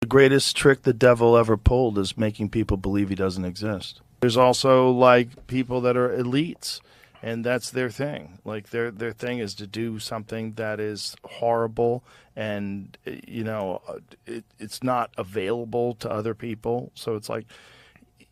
greatest trick the devil ever pulled is making people believe he doesn't exist. There's also like people that are elites, and that's their thing. Like their thing is to do something that is horrible, and it's not available to other people. So it's like,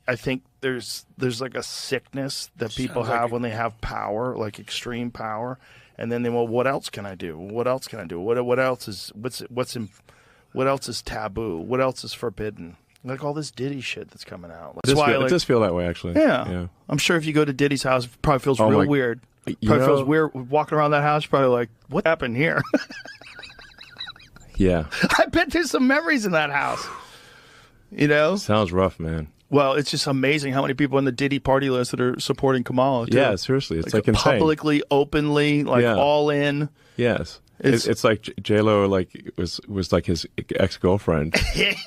I think there's like a sickness that people have when they have power, like extreme power, and then what else can I do? What else can I do? What else is what else is taboo? What else is forbidden? Like all this Diddy shit that's coming out. It does feel that way, actually. Yeah. I'm sure if you go to Diddy's house, it probably feels real weird. Probably feels weird walking around that house. Probably like, what happened here? Yeah. I bet there's some memories in that house. Sounds rough, man. Well, it's just amazing how many people on the Diddy party list that are supporting Kamala, too. Yeah, seriously. It's like insane. Publicly, openly, all in. Yes. It's like J-Lo was like his ex-girlfriend.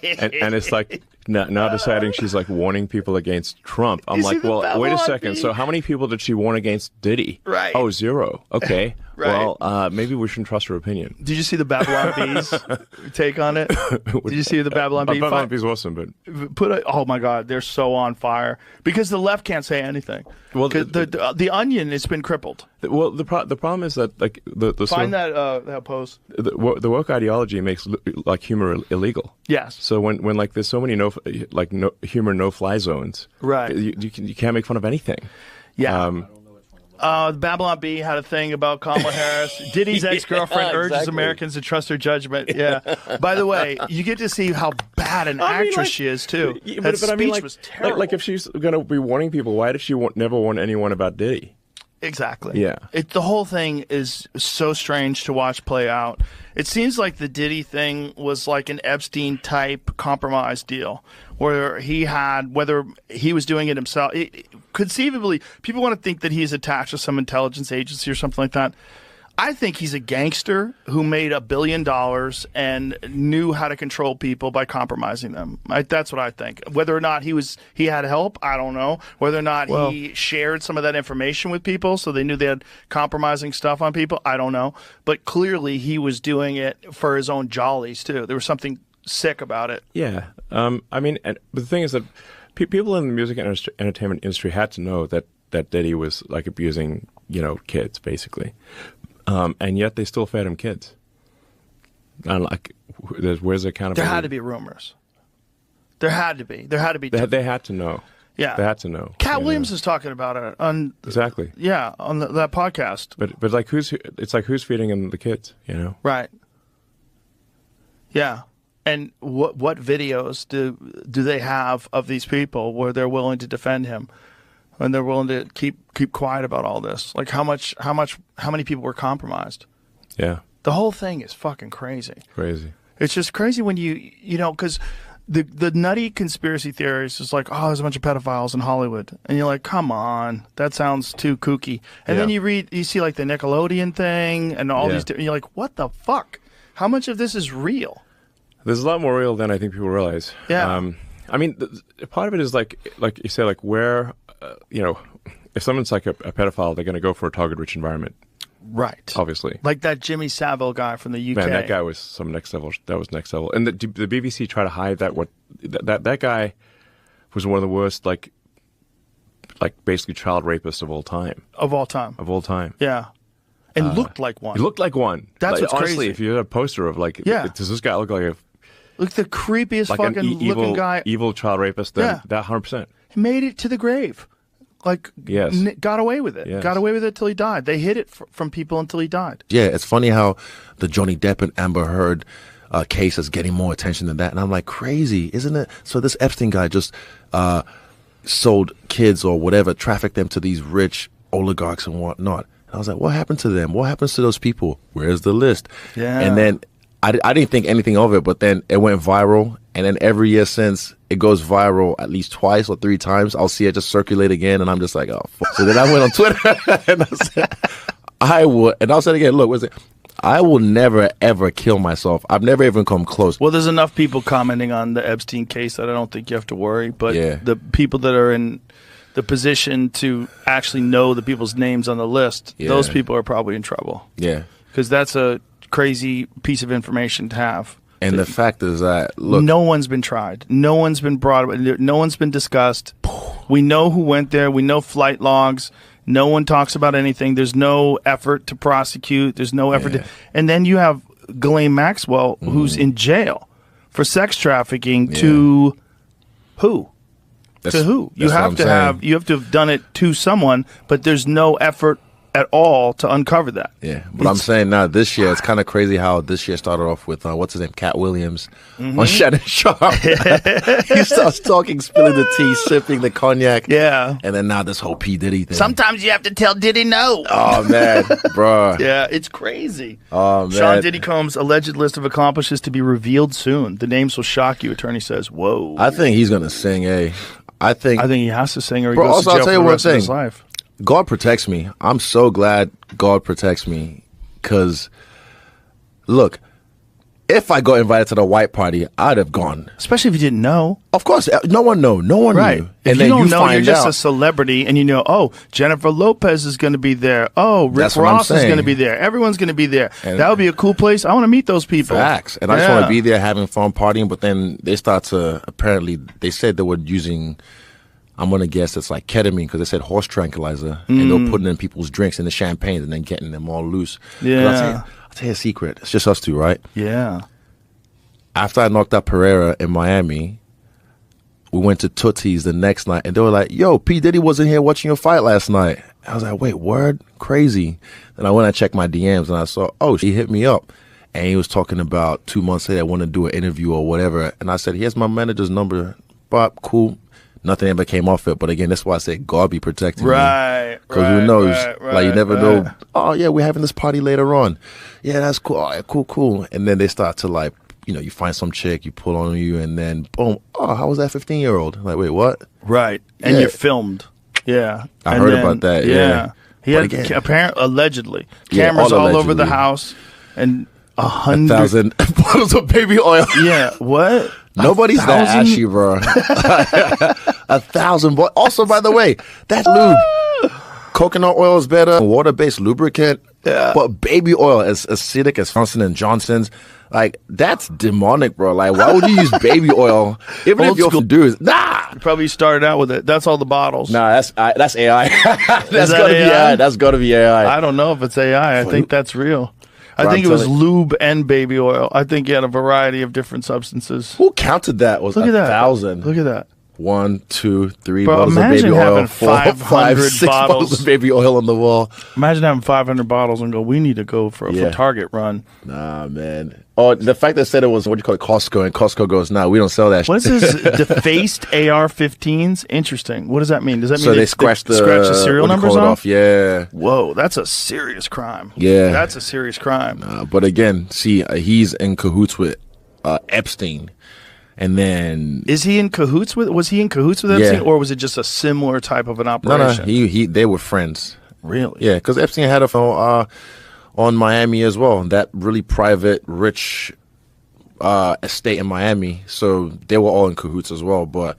and it's like now deciding she's like warning people against Trump. I'm like, well, wait a second. So how many people did she warn against Diddy? Right. Oh, 0. Okay. Right. Well, maybe we shouldn't trust her opinion. Did you see the Babylon Bees take on it? Did you see the Babylon Bees? Babylon Bees awesome, but oh my God, they're so on fire because the left can't say anything. Well, the Onion has been crippled. Well, the problem is that like find that post. The woke ideology makes like humor illegal. Yes. So when like there's so many humor no-fly zones, right? You can't make fun of anything. Yeah. The Babylon Bee had a thing about Kamala Harris. Diddy's ex-girlfriend urges Americans to trust her judgment. Yeah. By the way, you get to see how bad an actress she is, too. That speech was terrible. Like if she's going to be warning people, why did she never warn anyone about Diddy? Exactly. Yeah. The whole thing is so strange to watch play out. It seems like the Diddy thing was like an Epstein-type compromise deal where whether he was doing it himself. Conceivably, people want to think that he's attached to some intelligence agency or something like that. I think he's a gangster who made $1 billion and knew how to control people by compromising them. That's what I think. Whether or not he had help, I don't know. Whether or not he shared some of that information with people so they knew they had compromising stuff on people, I don't know. But clearly he was doing it for his own jollies too. There was something sick about it. Yeah. I mean, but the thing is that people in the music and entertainment industry had to know that Diddy was like abusing, kids basically. And yet they still fed him kids. And like, where's the accountability? There had to be rumors. There had to be. They had to know. Yeah, they had to know. Cat Williams is talking about it on exactly. Yeah, on that podcast. But like who's feeding him the kids? Right. Yeah, and what videos do they have of these people where they're willing to defend him? And they're willing to keep quiet about all this. Like how many people were compromised? Yeah. The whole thing is fucking crazy. Crazy. It's just crazy when because the nutty conspiracy theories is like, oh, there's a bunch of pedophiles in Hollywood. And you're like, come on, that sounds too kooky. And then you see like the Nickelodeon thing and all these, and you're like, what the fuck? How much of this is real? There's a lot more real than I think people realize. Yeah. I mean, part of it is like you say, like where, if someone's like a pedophile, they're going to go for a target-rich environment. Right. Obviously. Like that Jimmy Savile guy from the UK. Man, that guy was some next level. That was next level. And the BBC tried to hide that guy was one of the worst, like basically child rapists of all time. Of all time. Of all time. Yeah. And looked like one. He looked like one. That's what's honestly, crazy. if you had a poster of does this guy look like the creepiest fucking looking guy. Evil child rapist, then that 100%. He made it to the grave. Like, yes. Got away with it. Yes. Got away with it till he died. They hid it from people until he died. Yeah, it's funny how the Johnny Depp and Amber Heard case is getting more attention than that. And I'm like, crazy, isn't it? So this Epstein guy just sold kids or whatever, trafficked them to these rich oligarchs and whatnot. And I was like, what happened to them? What happens to those people? Where's the list? Yeah. And then I didn't think anything of it, but then it went viral. And then every year since, it goes viral at least twice or 3 times. I'll see it just circulate again, and I'm just like, oh, fuck. So then I went on Twitter, and I said, and I'll say it again, look, I will never, ever kill myself. I've never even come close. Well, there's enough people commenting on the Epstein case that I don't think you have to worry. But the people that are in the position to actually know the people's names on the list, those people are probably in trouble. Yeah. Because that's a crazy piece of information to have. And the fact is that, look, no one's been tried. No one's been brought. No one's been discussed. We know who went there. We know flight logs. No one talks about anything. There's no effort to prosecute. There's no effort to. And then you have Ghislaine Maxwell, who's in jail for sex trafficking to who? To who? You have to have done it to someone, but there's no effort at all to uncover that. Yeah, but I'm saying now this year it's kind of crazy how this year started off with what's his name, Cat Williams on Shannon Sharp. He starts talking, spilling the tea, sipping the cognac. Yeah, and then now this whole P Diddy thing. Sometimes you have to tell Diddy no. Oh man, bro. Yeah, it's crazy. Oh man. Sean Diddy Combs' alleged list of accomplices to be revealed soon. The names will shock you. Attorney says, "Whoa." I think he's gonna sing. I think he has to sing, or he bro, goes also, to jail I'll tell for you the one rest of his thing. life. God protects me. I'm so glad God protects me because, look, if I got invited to the white party, I'd have gone. Especially if you didn't know. Of course, no one knew. No one Right. knew. If And you then don't know, find you're just out. a celebrity, and you know, oh, Jennifer Lopez is going to be there. Oh, Rick That's what I'm Ross is saying. going to be there. Everyone's going to be there. And- That would be a cool place. I want to meet those people. Facts. And I just want to be there having fun partying, but then they start to, apparently, they said they were using, I'm going to guess it's like ketamine because they said horse tranquilizer, and they were putting in people's drinks in the champagne and then getting them all loose. 'Cause Yeah. I'll tell you a secret. It's just us two, right? Yeah. After I knocked out Pereira in Miami, we went to Tootsie's the next night, and they were like, yo, P. Diddy wasn't here watching your fight last night. I was like, wait, word? Crazy. Then I went and checked my DMs, and I saw, oh, he hit me up. And he was talking about 2 months later, I want to do an interview or whatever. And I said, here's my manager's number. Bob, cool. Nothing ever came off it. But again, that's why I say God be protecting me. Right. Because who knows? Like, you never know. Oh, yeah, we're having this party later on. Yeah, that's cool. All right, cool. And then they start to, like, you know, you find some chick, you pull on you, and then, boom. Oh, how was that 15-year-old? Like, wait, what? Right. And Yeah. you're filmed. Yeah. I heard about that, yeah. He But had, again- allegedly, Yeah, cameras all over allegedly. the house, and 100 1,000 bottles of baby oil. Yeah. What? Nobody's that 1,000? ashy, bro. 1,000. Also, by the way, that lube, coconut oil is better, water-based lubricant. Yeah. But baby oil, as acidic as Johnson and Johnson's, like, that's demonic, bro. Like, why would you use baby oil? Even Old if you're school. dudes, nah. You probably started out with it. That's all the bottles. Nah, that's AI. That's that gotta be AI? AI. That's gotta be AI. I don't know if it's AI. I think that's real. I Bro, think it I'm was telling- lube and baby oil. I think you had a variety of different substances. Who counted that? Was Look at that. 1,000? Look at that. 1, 2, 3 Bro, bottles of imagine baby oil. having 4, 5, 500 6 bottles bottles. of baby oil on the wall. Imagine having 500 bottles and go, we need to go for a Yeah. Target run. Nah, man. Oh, the fact that said it was, what do you call it, Costco, and Costco goes, nah, we don't sell that What shit. is this? Defaced AR-15s? Interesting. What does that mean? Does that mean So they scratched the serial what do you numbers call it off? Yeah. Whoa, that's a serious crime. Yeah. That's a serious crime. But again, see, he's in cahoots with Epstein. And then Was he in cahoots with Epstein, Yeah. or was it just a similar type of an no, operation? they were friends. Really? Yeah, because Epstein had a phone on Miami as well. That really private, rich estate in Miami. So they were all in cahoots as well. But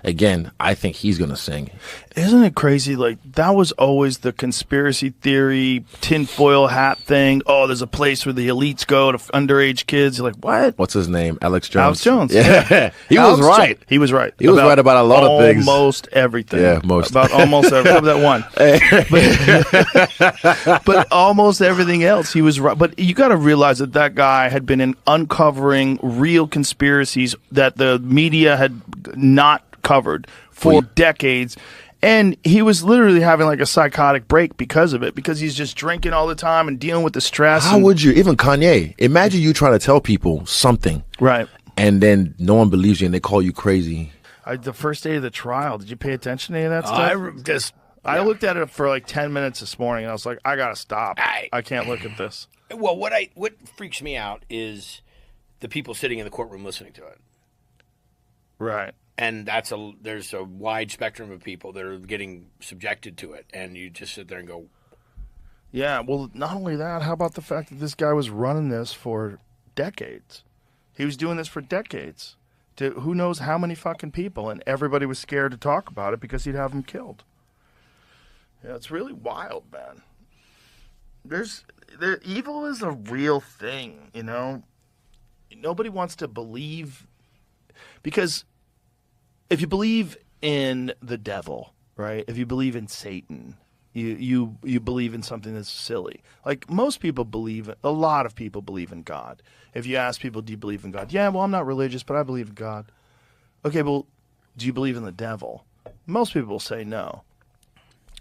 again, I think he's gonna sing. Isn't it crazy? Like, that was always the conspiracy theory, tinfoil hat thing. Oh, there's a place where the elites go to underage kids. You're like, what? What's his name? Alex Jones. Alex Jones. Yeah, he was Alex right. He was right. He was right about a lot of things. Almost everything. Yeah, most. About almost everything. That one. But almost everything else, he was right. But you got to realize that guy had been uncovering real conspiracies that the media had not covered for decades. And he was literally having like a psychotic break because of it, because he's just drinking all the time and dealing with the stress. How would you, even Kanye, imagine you trying to tell people something, Right. and then no one believes you and they call you crazy. The first day of the trial, did you pay attention to any of that stuff? I looked at it for like 10 minutes this morning, and I was like, I got to stop. I can't look at this. Well, what freaks me out is the people sitting in the courtroom listening to it. Right. And there's a wide spectrum of people that are getting subjected to it, and you just sit there and go, Yeah, well, not only that, how about the fact that this guy was running this for decades? He was doing this for decades to who knows how many fucking people, and everybody was scared to talk about it because he'd have them killed. Yeah, it's really wild, man. Evil is a real thing, you know? nobody wants to believe, because if you believe in the devil, right? If you believe in Satan, you believe in something that's silly. Like most people believe, a lot of people believe in God. If you ask people, do you believe in God? Yeah, well, I'm not religious, but I believe in God. Okay, well, do you believe in the devil? Most people will say no.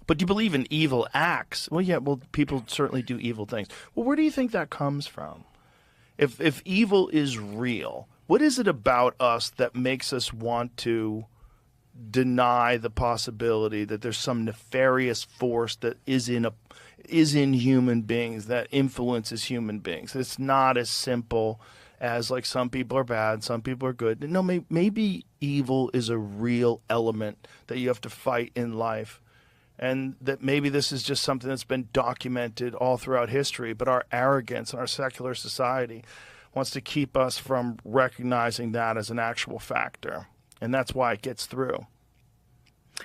But do you believe in evil acts? Well, yeah, well, people certainly do evil things. Well, where do you think that comes from? If evil is real, what is it about us that makes us want to deny the possibility that there's some nefarious force that is in human beings, that influences human beings? It's not as simple as like some people are bad, some people are good. No, maybe evil is a real element that you have to fight in life, and that maybe this is just something that's been documented all throughout history, but our arrogance and our secular society wants to keep us from recognizing that as an actual factor. And that's why it gets through.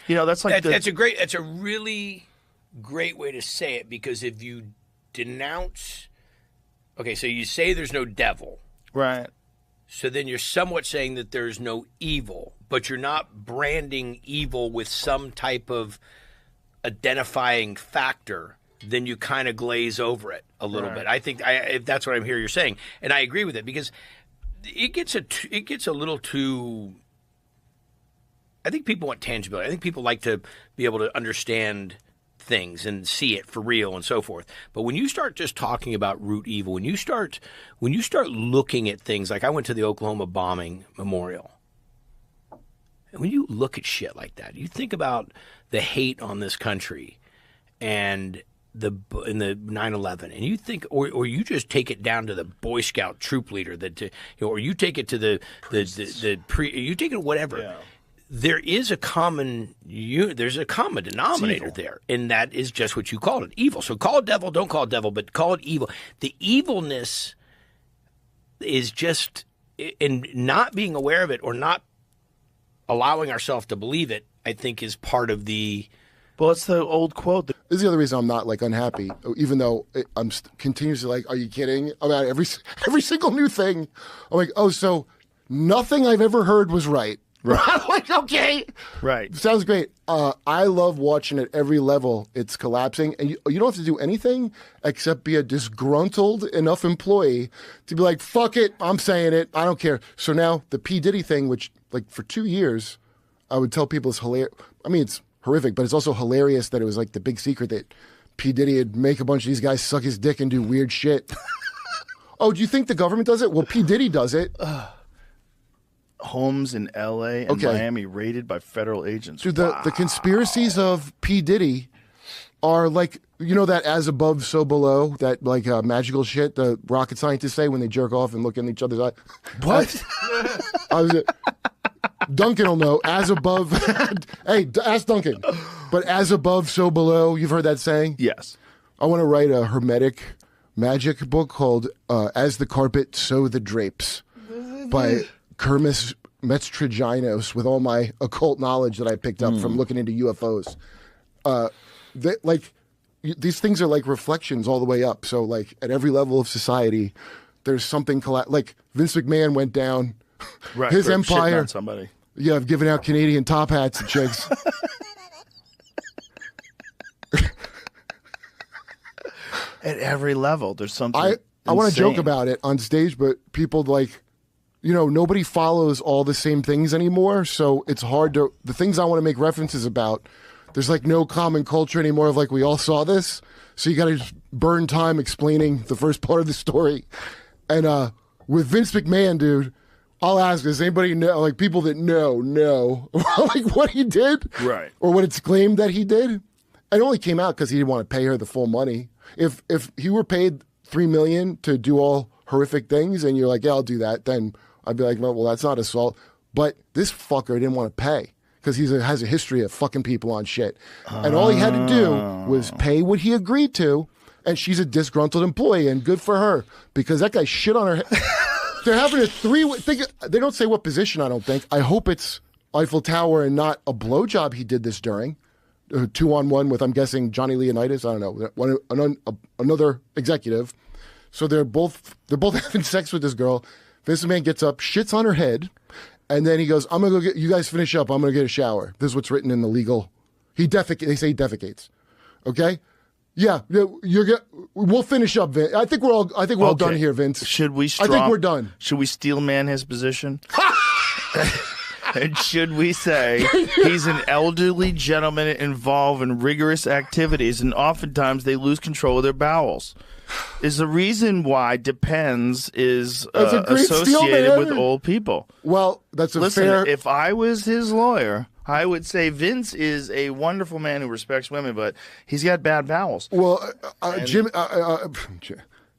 You know, that's like that's a really great way to say it, because if you denounce, okay, so you say there's no devil, right? So then you're somewhat saying that there's no evil, but you're not branding evil with some type of identifying factor. Then you kind of glaze over it a little bit. I think that's what I'm hearing you're saying, and I agree with it, because it gets a little too. I think people want tangibility. I think people like to be able to understand things and see it for real and so forth. But when you start just talking about root evil, when you start looking at things like, I went to the Oklahoma bombing memorial. And when you look at shit like that, you think about the hate on this country and in the 9/11, and you think, or you just take it down to the Boy Scout troop leader, or you take it to the you take it whatever. Yeah. There is a common denominator there, and that is just what you called it, evil. So call it devil, don't call it devil, but call it evil. The evilness is just in not being aware of it or not allowing ourselves to believe it, I think is part of the. Well, it's the old quote. This is the other reason I'm not like unhappy, even though I'm continuously like, are you kidding? About every single new thing. I'm like, oh, so nothing I've ever heard was right. Right. I'm like, okay. Right. Sounds great. I love watching at every level it's collapsing. And you don't have to do anything except be a disgruntled enough employee to be like, fuck it, I'm saying it, I don't care. So now the P. Diddy thing, which like for 2 years, I would tell people it's hilarious. I mean, it's horrific, but it's also hilarious that it was like the big secret that P. Diddy would make a bunch of these guys suck his dick and do weird shit. Oh, do you think the government does it? Well, P. Diddy does it. Homes in L.A. and Miami raided by federal agents. Dude, the conspiracies of P. Diddy are like, you know, that as above, so below, that like magical shit the rocket scientists say when they jerk off and look in each other's eye. What? Duncan will know. As above, hey, ask Duncan. But as above, so below. You've heard that saying? Yes. I want to write a hermetic magic book called As the Carpet, So the Drapes by Kermis Metztriginos, with all my occult knowledge that I picked up from looking into UFOs. These things are like reflections all the way up. So like at every level of society, there's something like Vince McMahon went down. Right, his empire. Somebody. Yeah, I've given out Canadian top hats to chicks. At every level, there's something. I want to joke about it on stage, but people like, you know, nobody follows all the same things anymore. So it's hard to, the things I want to make references about, there's like no common culture anymore of like, we all saw this. So you got to just burn time explaining the first part of the story. And with Vince McMahon, dude, I'll ask, does anybody know, like people that know, like what he did? Right. Or what it's claimed that he did? It only came out because he didn't want to pay her the full money. If he were paid $3 million to do all horrific things and you're like, yeah, I'll do that, then I'd be like, well, that's not assault. But this fucker didn't want to pay because he has a history of fucking people on shit. And all he had to do was pay what he agreed to, and she's a disgruntled employee, and good for her because that guy shit on her. They're having a they don't say what position, I don't think. I hope it's Eiffel Tower and not a blowjob he did this during. 2-on-1 with, I'm guessing, Johnny Leonidas. I don't know, another executive. So they're both having sex with this girl. Vince McMahon gets up, shits on her head, and then he goes, I'm going to go get, you guys finish up. I'm going to get a shower. This is what's written in the legal. They say he defecates. Okay? Yeah, we'll finish up, Vince. I think we're all done here, Vince. Should we? I think we're done. Should we steel man his position? And should we say he's an elderly gentleman involved in rigorous activities, and oftentimes they lose control of their bowels? Is the reason why Depends is associated with old people. Well, that's a fair. If I was his lawyer, I would say Vince is a wonderful man who respects women, but he's got bad bowels. Well,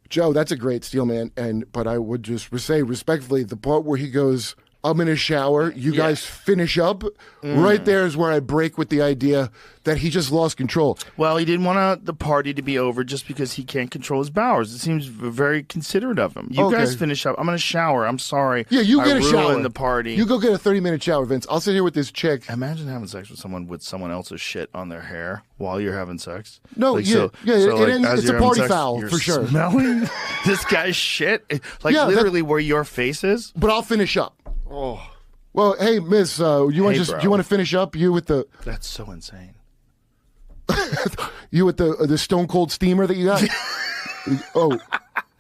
Joe, that's a great steel man, but I would just say respectfully, the part where he goes, I'm in a shower, you guys finish up, right there is where I break with the idea that he just lost control. Well, he didn't want the party to be over just because he can't control his bowels. It seems very considerate of him. You guys finish up. I'm in a shower. I'm sorry. Yeah, you get a shower. The party. You go get a 30-minute shower, Vince. I'll sit here with this chick. Imagine having sex with someone else's shit on their hair while you're having sex. No, it's a party foul for sure. Smelling this guy's shit, literally where your face is. But I'll finish up. Oh, well, hey, Miss, you want to finish up? You with the? That's so insane. You with the Stone Cold steamer that you got? Oh,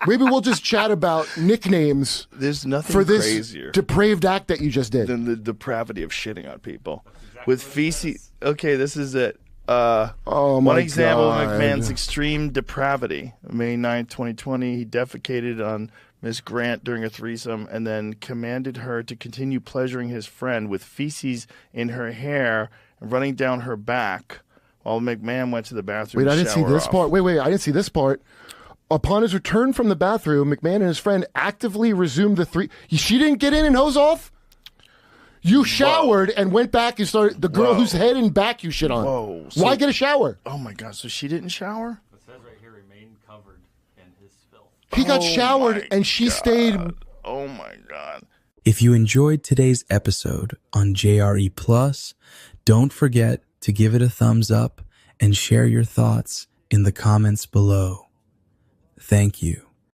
maybe we'll just chat about nicknames. There's nothing for this crazier depraved act that you just did than the depravity of shitting on people with feces. Okay, this is it. One example of McMahon's extreme depravity. May 9th, 2020, he defecated on Miss Grant during a threesome and then commanded her to continue pleasuring his friend with feces in her hair and running down her back while McMahon went to the bathroom. Wait, I didn't see this part. Wait, I didn't see this part. Upon his return from the bathroom, McMahon and his friend actively resumed the She didn't get in and hose off? You showered and went back and started the girl whose head and back you shit on. Whoa. Why get a shower? Oh my God, so she didn't shower? It says right here, remain covered in his filth. He got showered and she stayed. Oh my God. If you enjoyed today's episode on JRE Plus, don't forget to give it a thumbs up and share your thoughts in the comments below. Thank you.